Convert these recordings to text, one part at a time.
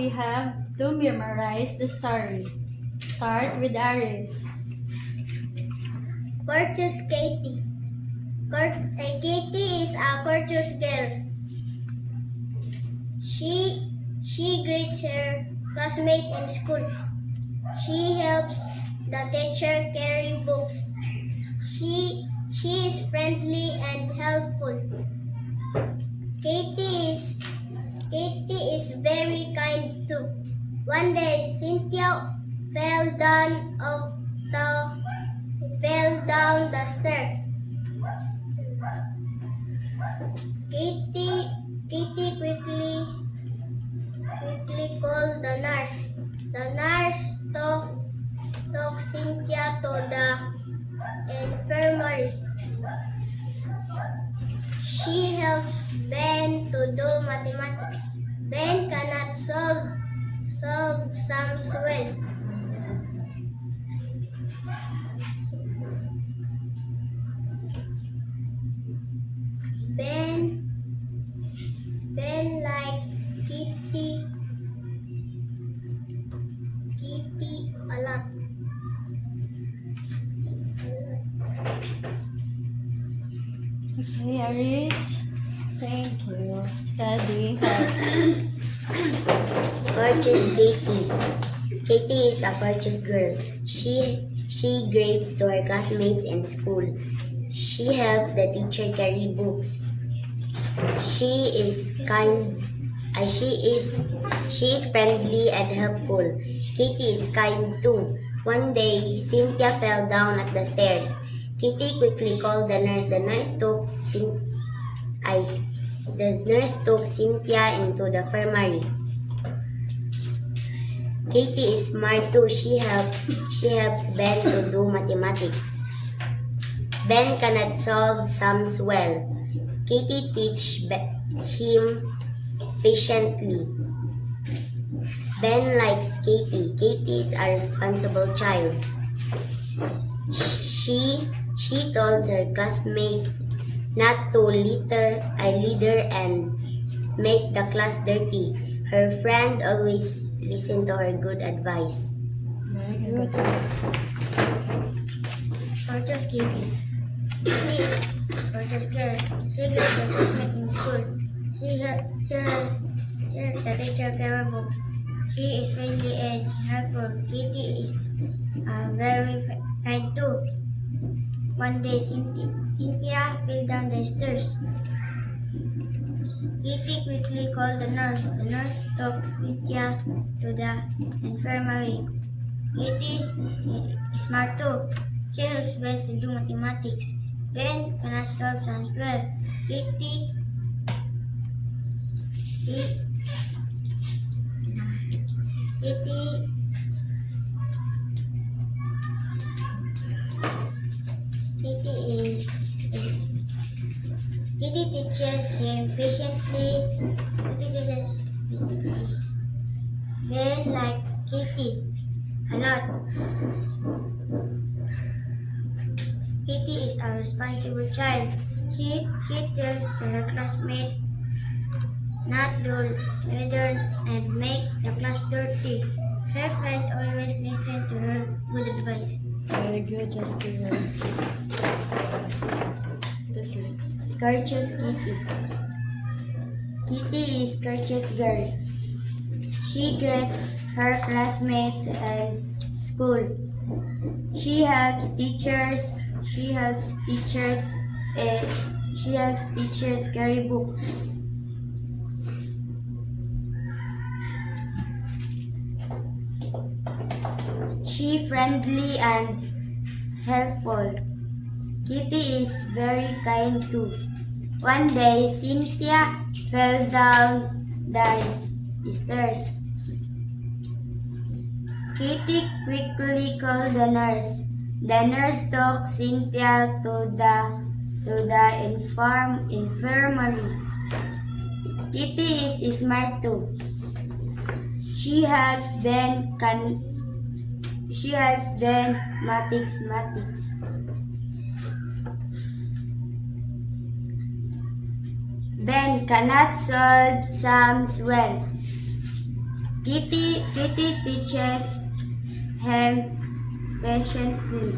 we have to memorize the story. Start with Aris. Courteous Katie. Katie is a courteous girl. She greets her classmates in school. She helps the teacher carry books. She is friendly and helpful. Katie is very kind too. One day, Cynthia fell down the stairs. Katie quickly called the nurse. The nurse took Cynthia to the infirmary. She helps Ben to do mathematics. Ben cannot solve sums well. Ben liked Kitty a lot. Okay, Aris. Thank you. Study. Courteous Katie. Katie is a courteous girl. She grades to her classmates in school. She helped the teacher carry books. She is friendly and helpful. Katie is kind too. One day, Cynthia fell down at the stairs. Katie quickly called the nurse. The nurse took Cynthia into the infirmary. Katie is smart too. She helps Ben to do mathematics. Ben cannot solve sums well. Katie teaches him patiently. Ben likes Katie. Katie is a responsible child. She told her classmates not to litter and make the class dirty. Her friend always listened to her good advice. Very good. Courteous Katie. She is courteous girl. She greets her classmates in school. She helps the teacher carry books. She is friendly and helpful. Katie is very kind too. One day, Cynthia fell down the stairs. Katie quickly called the nurse. The nurse took Cynthia to the infirmary. Katie is smart too. She helps Ben to do mathematics. Ben cannot solve sums well. Katie teaches him patiently. Ben liked Katie a lot. Katie is a responsible child. She tells to her classmates not to litter and make the class dirty. Her friends always listen to her good advice. Very good, Jessica. Listen. Courteous Kitty. Kitty is courteous girl. She greets her classmates at school. She helps teachers carry books. She friendly and helpful. Kitty is very kind too. One day, Cynthia fell down the stairs. Kitty quickly called the nurse. The nurse took Cynthia to the infirmary. Kitty is smart too. She helps Ben mathematics. Ben cannot solve sums well. Kitty teaches him patiently.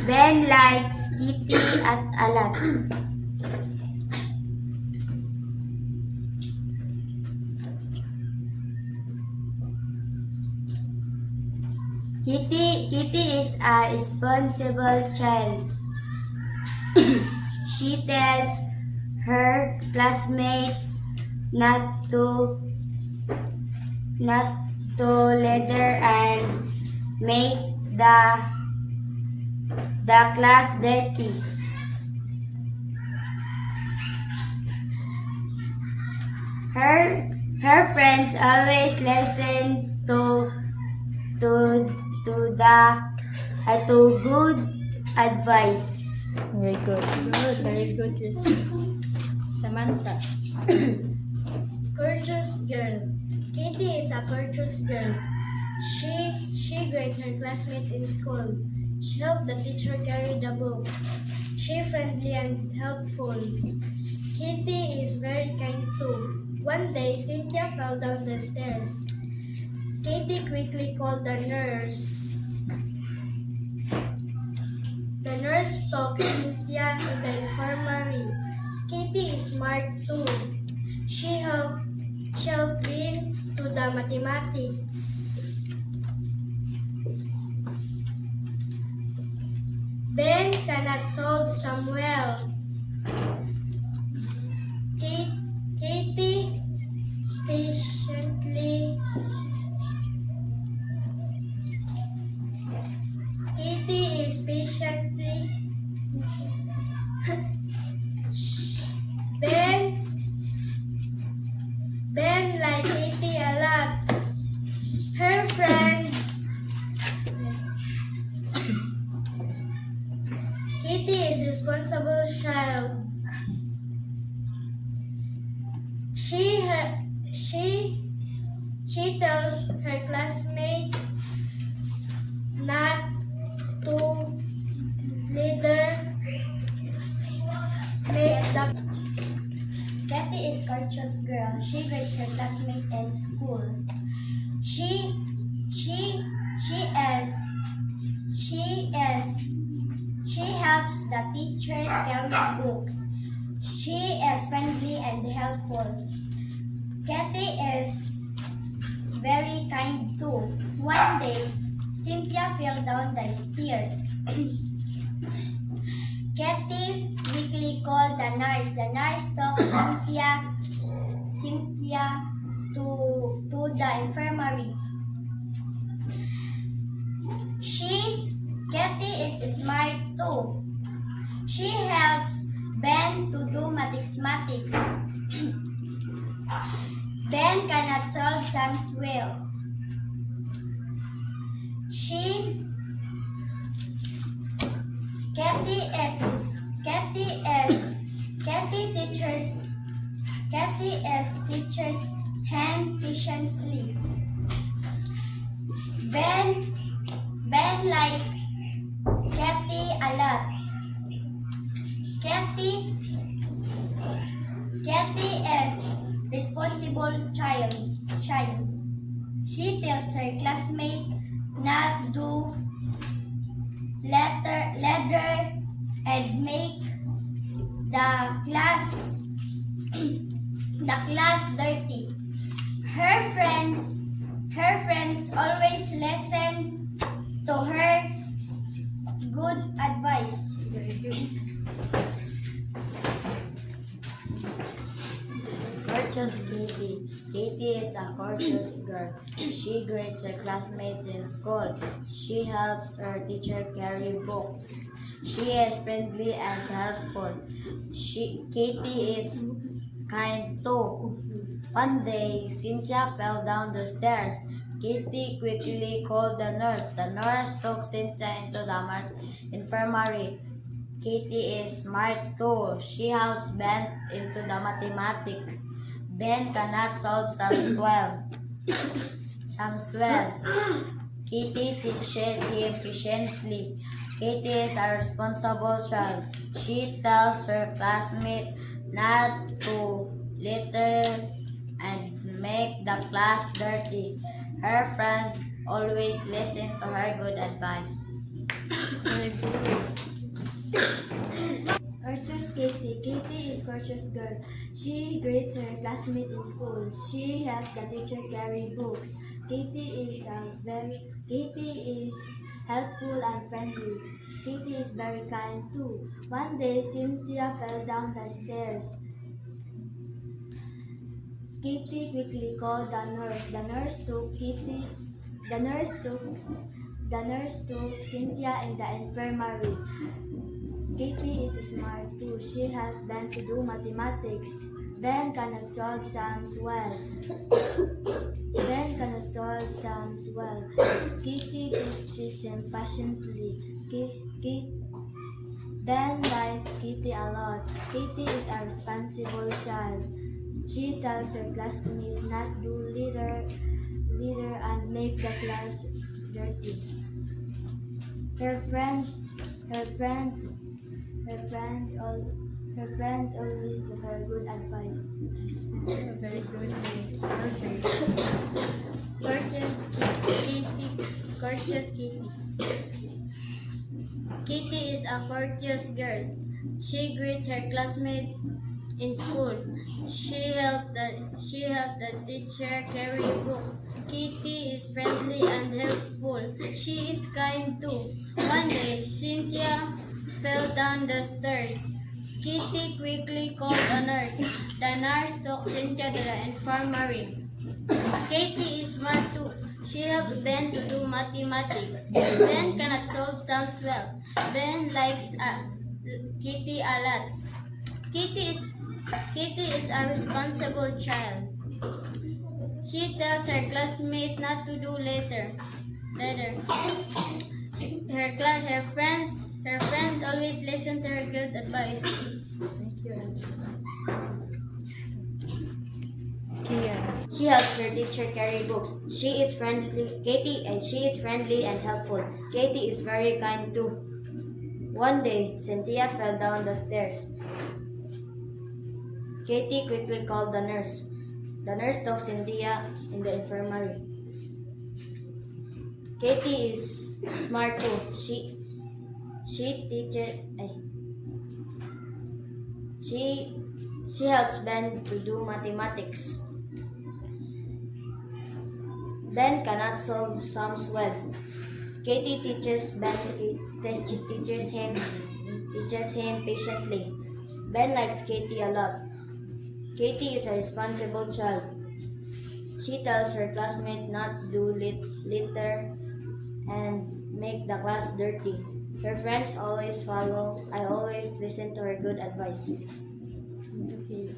Ben likes Kitty a lot. Kitty is a responsible child. She tells her classmates not to litter and make the class dirty. Her friends always listen to good advice. Very good. Very good. Samantha. Courteous girl. Kitty is a courteous girl. She greets her classmate in school. She helped the teacher carry the book. She friendly and helpful. Kitty is very kind too. One day, Cynthia fell down the stairs. Kitty quickly called the nurse. The nurse took Cynthia to the infirmary. Kitty is smart too. She helped Ben to the mathematics. Ben cannot solve Samuel. Katie patiently Katie is patiently Ben like Katie a lot. Her friend Katie is responsible child. She tells her classmates not to litter. Katie is courteous girl. She greets her classmates in school. She helps the teachers carry books. She is friendly and helpful. Katie is very kind too. One day, Cynthia fell down the stairs. Katie quickly called the nurse. The nurse took Cynthia to the infirmary. Katie is smart too. She helps Ben to do mathematics. Ben cannot solve sums well. Katie teaches him patiently. Ben likes Katie a lot. Katie is responsible child. She tells her classmate not to litter and make the class dirty. Her friends always listen to her good advice. Very good. Courteous Katie. Katie is a courteous girl. She greets her classmates in school. She helps her teacher carry books. She is friendly and helpful. Katie is kind too. One day, Cynthia fell down the stairs. Katie quickly called the nurse. The nurse took Cynthia into the infirmary. Katie is smart too. She helps Ben into the mathematics. Ben cannot solve sums well. Katie teaches him patiently. Katie is a responsible child. She tells her classmates not to litter and make the class dirty. Her friends always listen to her good advice. Gorgeous Katie. Katie is gorgeous girl. She greets her classmate in school. She helps the teacher carry books. Katie is helpful and friendly. Katie is very kind too. One day Cynthia fell down the stairs. Katie quickly called the nurse. The nurse took Cynthia in the infirmary. Katie is smart too. She helped Ben to do mathematics. Ben cannot solve sums well. Katie teaches him patiently. Ben likes Katie a lot. Katie is a responsible child. She tells her classmates not to litter and make the class dirty. Her friend always give her good advice. Very good. Answer. Gorgeous Kitty. Kitty is a courteous girl. She greets her classmates in school. She helped the teacher carry books. Kitty is friendly and helpful. She is kind too. One day, Cynthia fell down the stairs. Kitty quickly called a nurse. The nurse took Cynthia to the infirmary. Katie is smart too. She helps Ben to do mathematics. Ben cannot solve sums well. Ben likes Kitty a lot. Kitty is a responsible child. She tells her classmates not to do litter. Her friends always listen to her good advice. Thank you, Answer. Kia. She helps her teacher carry books. She is friendly and helpful. Katie is very kind too. One day, Cynthia fell down the stairs. Katie quickly called the nurse. The nurse took Cynthia in the infirmary. Katie is smart too. She helps Ben to do mathematics. Ben cannot solve sums well. Katie teaches him patiently. Ben likes Katie a lot. Katie is a responsible child. She tells her classmates not to do litter and make the class dirty. Her friends always follow. I always listen to her good advice. Okay.